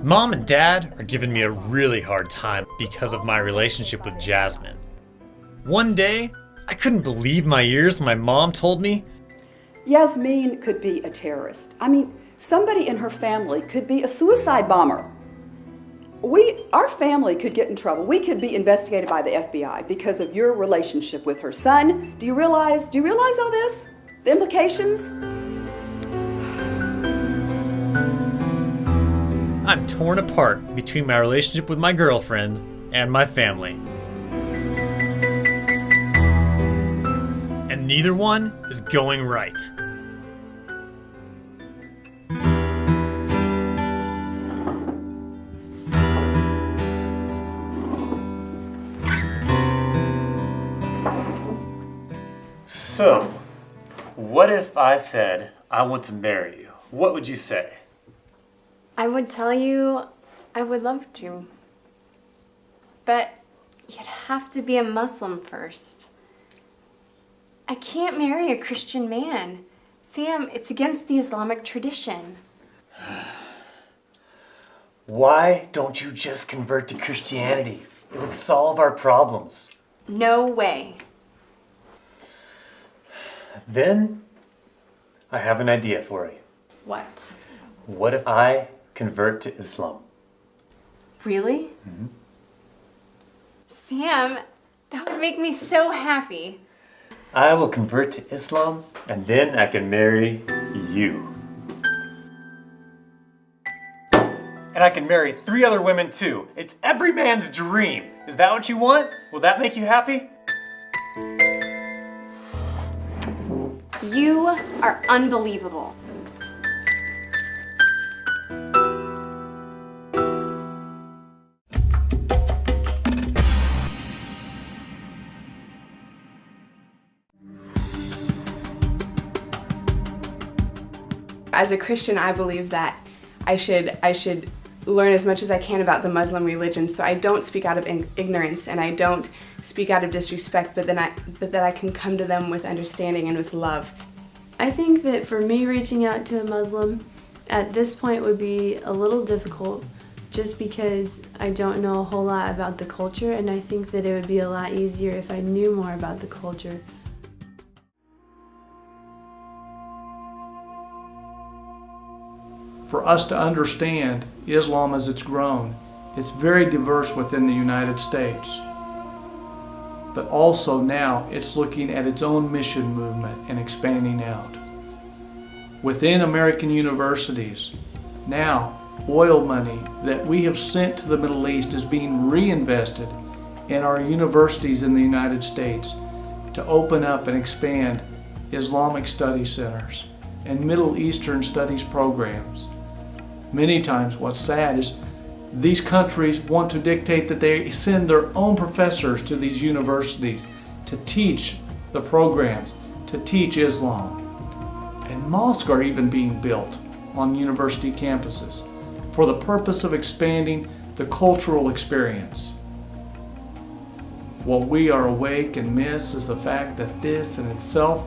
Mom and Dad are giving me a really hard time because of my relationship with Jasmine. One day, I couldn't believe my ears when my mom told me, Yasmin could be a terrorist. I mean, somebody in her family could be a suicide bomber. Our family could get in trouble. We could be investigated by the FBI because of your relationship with her son. Do you realize all this? The implications? I'm torn apart between my relationship with my girlfriend and my family. And neither one is going right. So, what if I said I want to marry you? What would you say? I would tell you I would love to. But you'd have to be a Muslim first. I can't marry a Christian man. Sam, it's against the Islamic tradition. Why don't you just convert to Christianity? It would solve our problems. No way. Then, I have an idea for you. What? What if I convert to Islam? Really? Mm-hmm. Sam, that would make me so happy. I will convert to Islam, and then I can marry you. And I can marry 3 other women too. It's every man's dream. Is that what you want? Will that make you happy? You are unbelievable. As a Christian, I believe that I should learn as much as I can about the Muslim religion, so I don't speak out of ignorance and I don't speak out of disrespect, but that I can come to them with understanding and with love. I think that for me, reaching out to a Muslim at this point would be a little difficult just because I don't know a whole lot about the culture, and I think that it would be a lot easier if I knew more about the culture. For us to understand Islam as it's grown, it's very diverse within the United States. But also now it's looking at its own mission movement and expanding out. Within American universities, now oil money that we have sent to the Middle East is being reinvested in our universities in the United States to open up and expand Islamic study centers and Middle Eastern studies programs. Many times what's sad is these countries want to dictate that they send their own professors to these universities to teach the programs, to teach Islam. And mosques are even being built on university campuses for the purpose of expanding the cultural experience. What we are awake and miss is the fact that this in itself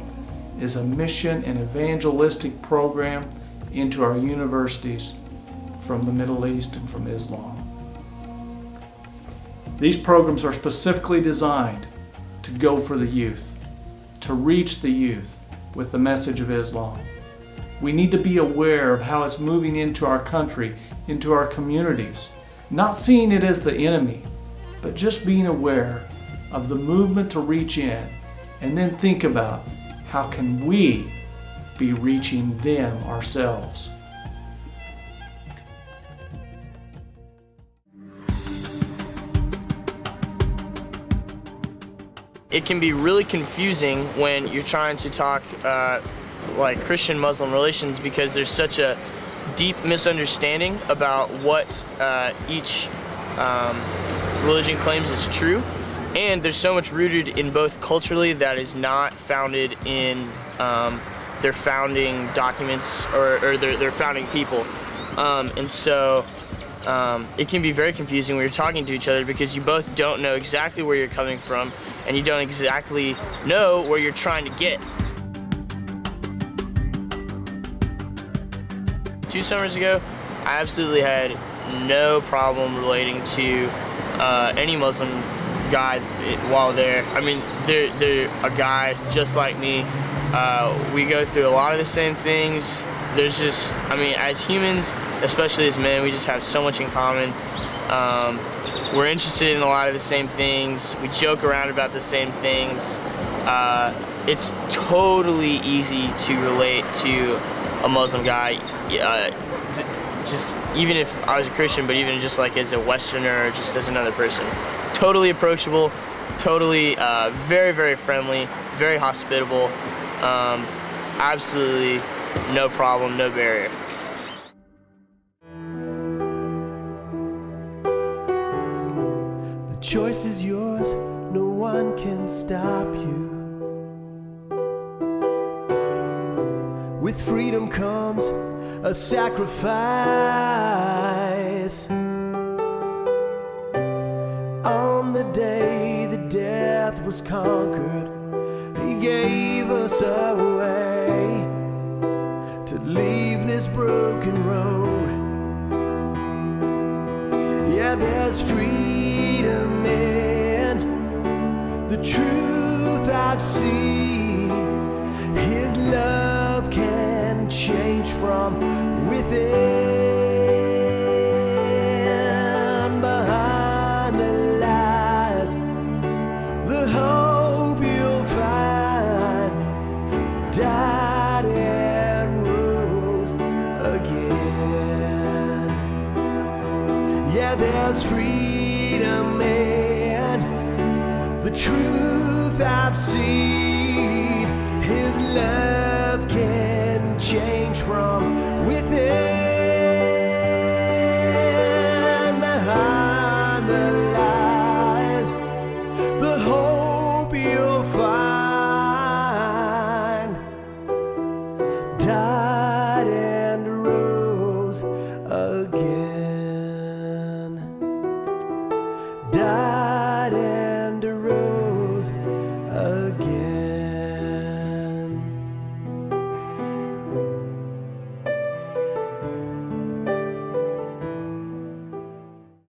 is a mission and evangelistic program into our universities from the Middle East and from Islam. These programs are specifically designed to go for the youth, to reach the youth with the message of Islam. We need to be aware of how it's moving into our country, into our communities, not seeing it as the enemy, but just being aware of the movement to reach in, and then think about how can we be reaching them ourselves. It can be really confusing when you're trying to talk like Christian-Muslim relations, because there's such a deep misunderstanding about what each religion claims is true, and there's so much rooted in both culturally that is not founded in their founding documents or their founding people, and so it can be very confusing when you're talking to each other because you both don't know exactly where you're coming from and you don't exactly know where you're trying to get. 2 summers ago, I absolutely had no problem relating to any Muslim guy while there. I mean, they're a guy just like me. We go through a lot of the same things. There's just, I mean, as humans, especially as men, we just have so much in common. We're interested in a lot of the same things. We joke around about the same things. It's totally easy to relate to a Muslim guy. Just even if I was a Christian, but even just like as a Westerner or just as another person. Totally approachable, totally very, very friendly, very hospitable. Absolutely no problem, no barrier. The choice is yours, no one can stop you. With freedom comes a sacrifice. On the day that death was conquered, He gave us a way to leave this broken road. Yeah, there's freedom in the truth I've seen. His love can change from within. Behind the lies, the hope you'll find died and rose again. Yeah, there's freedom in the truth I've seen. His love